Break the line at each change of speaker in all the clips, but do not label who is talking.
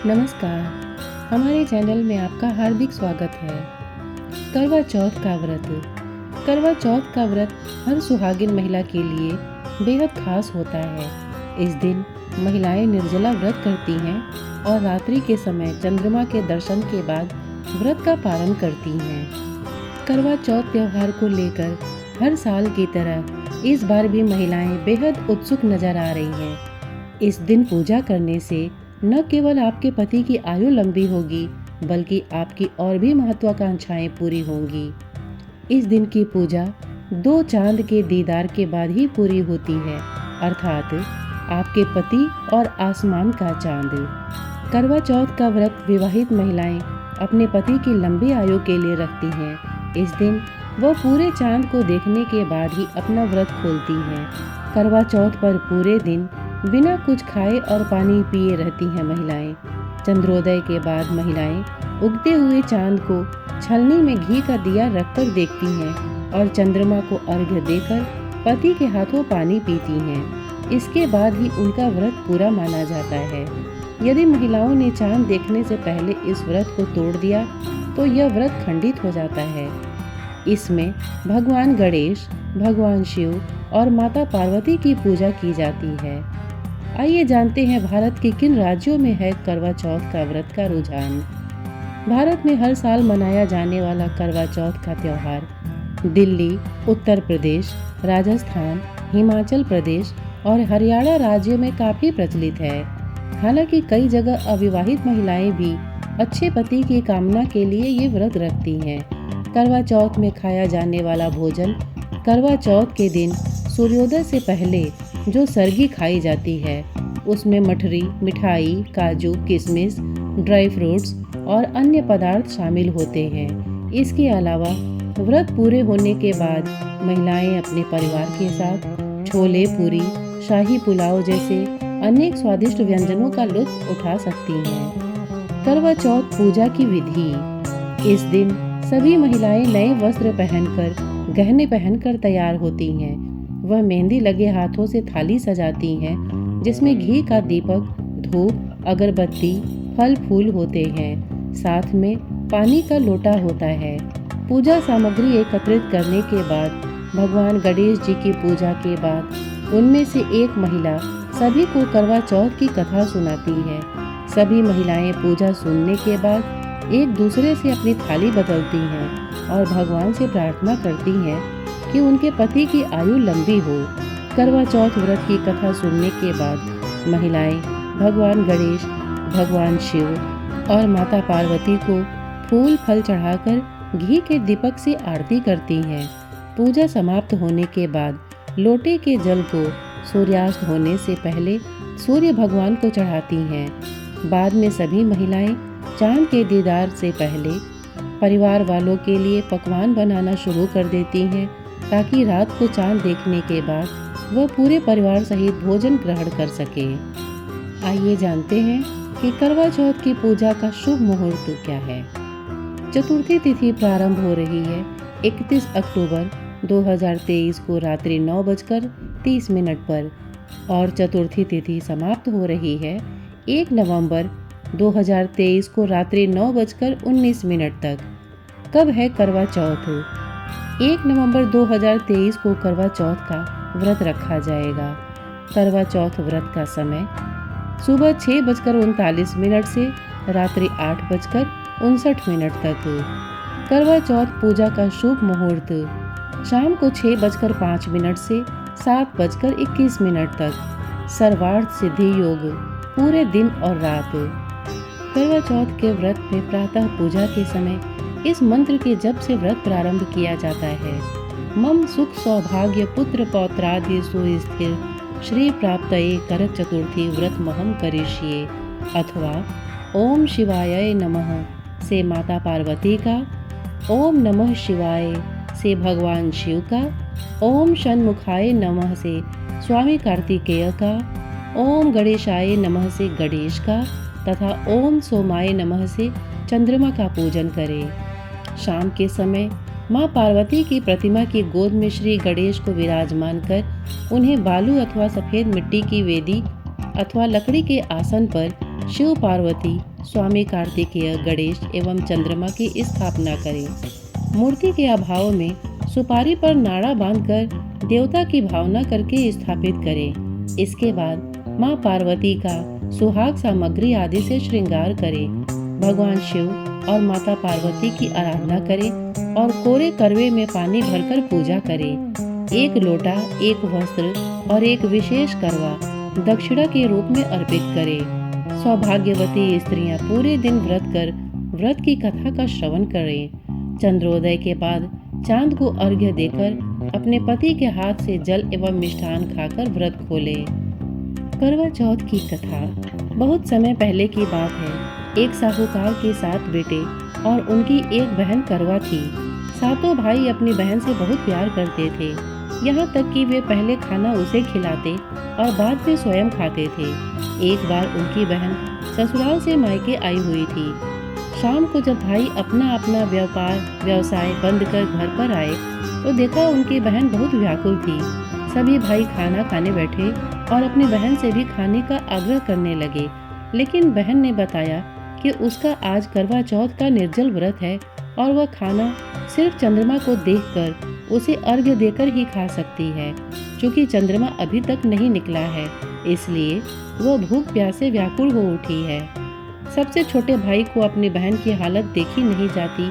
नमस्कार। हमारे चैनल में आपका हार्दिक स्वागत है। करवा चौथ का व्रत। करवा चौथ का व्रत हर सुहागिन महिला के लिए बेहद खास होता है। इस दिन महिलाएं निर्जला व्रत करती हैं और रात्रि के समय चंद्रमा के दर्शन के बाद व्रत का पालन करती हैं। करवा चौथ त्योहार को लेकर हर साल की तरह इस बार भी महिलाएं बेहद उत्सुक नजर आ रही हैं। इस दिन पूजा करने से न केवल आपके पति की आयु लंबी होगी, बल्कि आपकी और भी महत्वाकांक्षाएं पूरी होंगी। इस दिन की पूजा 2 चांद के दीदार के बाद ही पूरी होती है, अर्थात आपके पति और आसमान का चांद। करवा चौथ का व्रत विवाहित महिलाएं अपने पति की लंबी आयु के लिए रखती हैं। इस दिन वह पूरे चांद को देखने के बाद ही अपना व्रत खोलती हैं। करवा चौथ पर पूरे दिन बिना कुछ खाए और पानी पिए रहती हैं महिलाएं। चंद्रोदय के बाद महिलाएं उगते हुए चांद को छलनी में घी का दिया रखकर देखती हैं और चंद्रमा को अर्घ्य देकर पति के हाथों पानी पीती हैं। इसके बाद ही उनका व्रत पूरा माना जाता है। यदि महिलाओं ने चांद देखने से पहले इस व्रत को तोड़ दिया तो यह व्रत खंडित हो जाता है। इसमें भगवान गणेश, भगवान शिव और माता पार्वती की पूजा की जाती है। आइए जानते हैं भारत के किन राज्यों में है करवा चौथ का व्रत का रुझान। भारत में हर साल मनाया जाने वाला करवा चौथ का त्योहार दिल्ली, उत्तर प्रदेश, राजस्थान, हिमाचल प्रदेश और हरियाणा राज्यों में काफी प्रचलित है। हालांकि कई जगह अविवाहित महिलाएं भी अच्छे पति की कामना के लिए ये व्रत रखती हैं। करवा चौथ में खाया जाने वाला भोजन करवा चौथ के दिन सूर्योदय से पहले जो सरगी खाई जाती है उसमें मठरी, मिठाई, काजू, किशमिश, ड्राई फ्रूट्स और अन्य पदार्थ शामिल होते हैं। इसके अलावा व्रत पूरे होने के बाद महिलाएं अपने परिवार के साथ छोले पूरी, शाही पुलाव जैसे अनेक स्वादिष्ट व्यंजनों का लुत्फ उठा सकती हैं। करवा चौथ पूजा की विधि। इस दिन सभी महिलाएं नए वस्त्र पहनकर, गहने पहनकर तैयार होती हैं। वह मेहंदी लगे हाथों से थाली सजाती हैं, जिसमें घी का दीपक, धूप, अगरबत्ती, फल फूल होते हैं। साथ में पानी का लोटा होता है। पूजा सामग्री एकत्रित करने के बाद भगवान गणेश जी की पूजा के बाद उनमें से एक महिला सभी को करवा चौथ की कथा सुनाती है। सभी महिलाएं पूजा सुनने के बाद एक दूसरे से अपनी थाली बदलती हैं और भगवान से प्रार्थना करती हैं कि उनके पति की आयु लंबी हो। करवा चौथ व्रत की कथा सुनने के बाद महिलाएं भगवान गणेश, भगवान शिव और माता पार्वती को फूल फल चढ़ाकर घी के दीपक से आरती करती हैं। पूजा समाप्त होने के बाद लोटे के जल को सूर्यास्त होने से पहले सूर्य भगवान को चढ़ाती हैं। बाद में सभी महिलाएं चांद के दीदार से पहले परिवार वालों के लिए पकवान बनाना शुरू कर देती हैं, ताकि रात को चांद देखने के बाद वह पूरे परिवार सहित भोजन ग्रहण कर सके। आइए जानते हैं कि करवा चौथ की पूजा का शुभ मुहूर्त क्या है। चतुर्थी तिथि प्रारंभ हो रही है 31 अक्टूबर 2023 को रात्रि 9:30 पर और चतुर्थी तिथि समाप्त हो रही है 1 नवंबर 2023 को रात्रि 9:19 तक। कब है करवा चौथ? 1 नवंबर 2023 को करवा चौथ का व्रत रखा जाएगा। करवा चौथ व्रत का समय सुबह 6:39 से रात्रि 8:59 तक। करवा चौथ पूजा का शुभ मुहूर्त शाम को 6:05 से 7:21 तक। सर्वार्थ सिद्धि योग पूरे दिन और रात। करवा चौथ के व्रत में प्रातः पूजा के समय इस मंत्र के जप से व्रत प्रारंभ किया जाता है। मम सुख सौभाग्य पुत्र पौत्रादि सुस्थिर श्री प्राप्तये करक चतुर्थी व्रत महम करिष्ये। अथवा ओम शिवाय नमः से माता पार्वती का, ओम नमः शिवाय से भगवान शिव का, ओम षण्मुखाय नमः से स्वामी कार्तिकेय का, ओम गणेशाय नमः से गणेश का तथा ओम सोमाय नमः से चंद्रमा का पूजन करें। शाम के समय माँ पार्वती की प्रतिमा की गोद में श्री गणेश को विराजमान कर उन्हें बालू अथवा सफेद मिट्टी की वेदी अथवा लकड़ी के आसन पर शिव पार्वती, स्वामी कार्तिकेय, गणेश एवं चंद्रमा की स्थापना करें। मूर्ति के अभाव में सुपारी पर नाड़ा बांधकर देवता की भावना करके स्थापित करें। इसके बाद माँ पार्वती का सुहाग सामग्री आदि से श्रृंगार करें। भगवान शिव और माता पार्वती की आराधना करें और कोरे करवे में पानी भरकर पूजा करें। एक लोटा, एक वस्त्र और एक विशेष करवा दक्षिणा के रूप में अर्पित करें। सौभाग्यवती स्त्रियां पूरे दिन व्रत कर व्रत की कथा का श्रवण करें। चंद्रोदय के बाद चांद को अर्घ्य देकर अपने पति के हाथ से जल एवं मिष्ठान खाकर व्रत खोलें। करवा चौथ की कथा। बहुत समय पहले की बात है। एक साहूकार के 7 बेटे और उनकी एक बहन करवा थी। सातों भाई अपनी बहन से बहुत प्यार करते थे, यहाँ तक कि वे पहले खाना उसे खिलाते और बाद में स्वयं खाते थे। एक बार उनकी बहन ससुराल से मायके आई हुई थी। शाम को जब भाई अपना अपना व्यवसाय बंद कर घर पर आए तो देखा उनकी बहन बहुत व्याकुल थी। सभी भाई खाना खाने बैठे और अपनी बहन से भी खाने का आग्रह करने लगे, लेकिन बहन ने बताया कि उसका आज करवा चौथ का निर्जल व्रत है और वह खाना सिर्फ चंद्रमा को देखकर उसे अर्घ्य देकर ही खा सकती है। चूँकि चंद्रमा अभी तक नहीं निकला है, इसलिए वह भूख प्यास से व्याकुल हो उठी है। सबसे छोटे भाई को अपनी बहन की हालत देखी नहीं जाती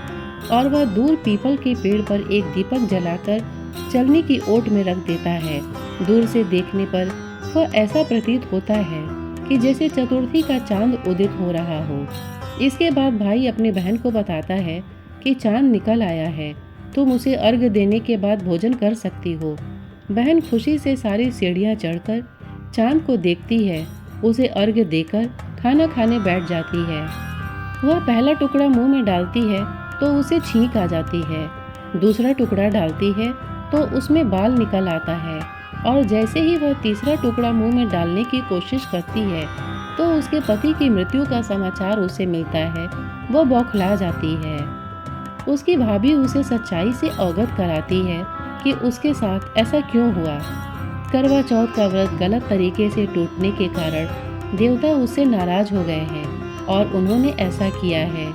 और वह दूर पीपल के पेड़ पर एक दीपक जलाकर चलनी की ओट में रख देता है। दूर से देखने पर वह ऐसा प्रतीत होता है कि जैसे चतुर्थी का चांद उदित हो रहा हो। इसके बाद भाई अपनी बहन को बताता है कि चांद निकल आया है, तुम उसे अर्घ्य देने के बाद भोजन कर सकती हो। बहन खुशी से सारी सीढ़ियाँ चढ़कर चांद को देखती है, उसे अर्घ्य देकर खाना खाने बैठ जाती है। वह पहला टुकड़ा मुंह में डालती है तो उसे छींक आ जाती है। दूसरा टुकड़ा डालती है तो उसमें बाल निकल आता है और जैसे ही वह तीसरा टुकड़ा मुंह में डालने की कोशिश करती है तो उसके पति की मृत्यु का समाचार उसे मिलता है। वह बौखला जाती है। उसकी भाभी उसे सच्चाई से अवगत कराती है कि उसके साथ ऐसा क्यों हुआ। करवा चौथ का व्रत गलत तरीके से टूटने के कारण देवता उससे नाराज हो गए हैं और उन्होंने ऐसा किया है।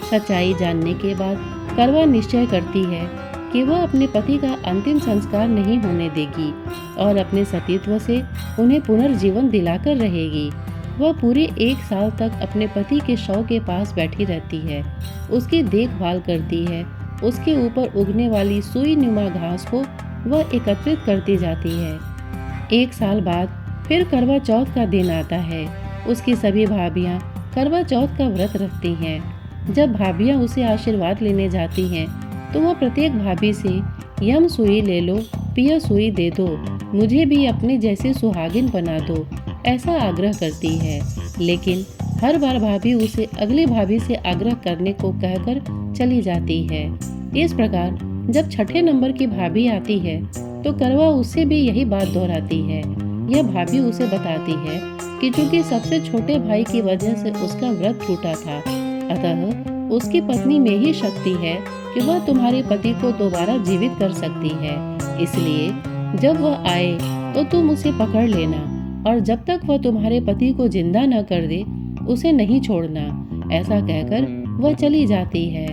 सच्चाई जानने के बाद करवा निश्चय करती है कि वह अपने पति का अंतिम संस्कार नहीं होने देगी और अपने सतीत्व से उन्हें पुनर्जीवन दिलाकर रहेगी। वह पूरे 1 साल तक अपने पति के शव के पास बैठी रहती है, उसकी देखभाल करती है। उसके ऊपर उगने वाली सुई नुमा घास को वह एकत्रित करती जाती है। 1 साल बाद फिर करवा चौथ का दिन आता है। उसकी सभी भाभियाँ करवा चौथ का व्रत रखती हैं। जब भाभियाँ उसे आशीर्वाद लेने जाती हैं तो वह प्रत्येक भाभी से यम सुई ले लो, पिया सुई दे दो, मुझे भी अपने जैसे सुहागिन बना दो, ऐसा आग्रह करती है। लेकिन हर बार भाभी उसे अगली भाभी से आग्रह करने को कहकर चली जाती है। इस प्रकार जब 6ठे नंबर की भाभी आती है तो करवा उससे भी यही बात दोहराती है। यह भाभी उसे बताती है कि चूंकि सबसे छोटे भाई की वजह से उसका व्रत टूटा था, अतः उसकी पत्नी में ही शक्ति है कि वह तुम्हारे पति को दोबारा जीवित कर सकती है। इसलिए जब वह आए तो तुम उसे पकड़ लेना और जब तक वह तुम्हारे पति को जिंदा न कर दे उसे नहीं छोड़ना। ऐसा कहकर वह चली जाती है।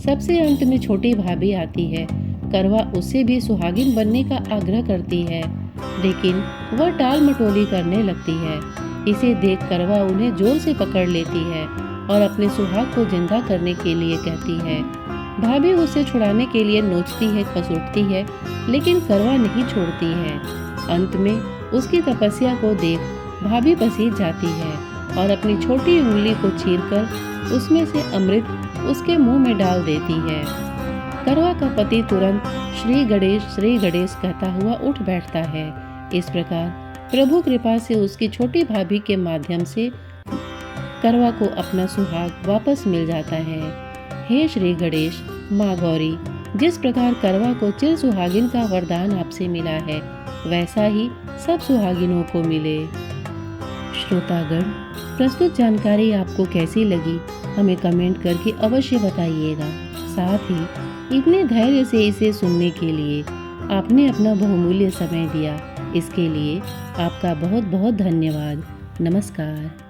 सबसे अंत में छोटी भाभी आती है। करवा उससे भी सुहागिन बनने का आग्रह करती है, लेकिन वह टाल मटोली करने लगती है। इसे देख करवा उन्हें जोर से पकड़ लेती है और अपने सुहाग को जिंदा करने के लिए कहती है। भाभी उसे छुड़ाने के लिए नोचती है, खसुटती है, लेकिन करवा नहीं छोड़ती है। अंत में उसकी तपस्या को देख भाभी पसीज जाती है और अपनी छोटी उंगली को चीरकर उसमें से अमृत उसके मुंह में डाल देती है। करवा का पति तुरंत श्री गणेश कहता हुआ उठ बैठता है। इस प्रकार प्रभु कृपा से उसकी छोटी भाभी के माध्यम से करवा को अपना सुहाग वापस मिल जाता है। हे श्री गणेश, माँ गौरी, जिस प्रकार करवा को चिर सुहागिन का वरदान आपसे मिला है, वैसा ही सब सुहागिनों को मिले। श्रोतागण, प्रस्तुत जानकारी आपको कैसी लगी हमें कमेंट करके अवश्य बताइएगा। साथ ही इतने धैर्य से इसे सुनने के लिए आपने अपना बहुमूल्य समय दिया, इसके लिए आपका बहुत बहुत धन्यवाद। नमस्कार।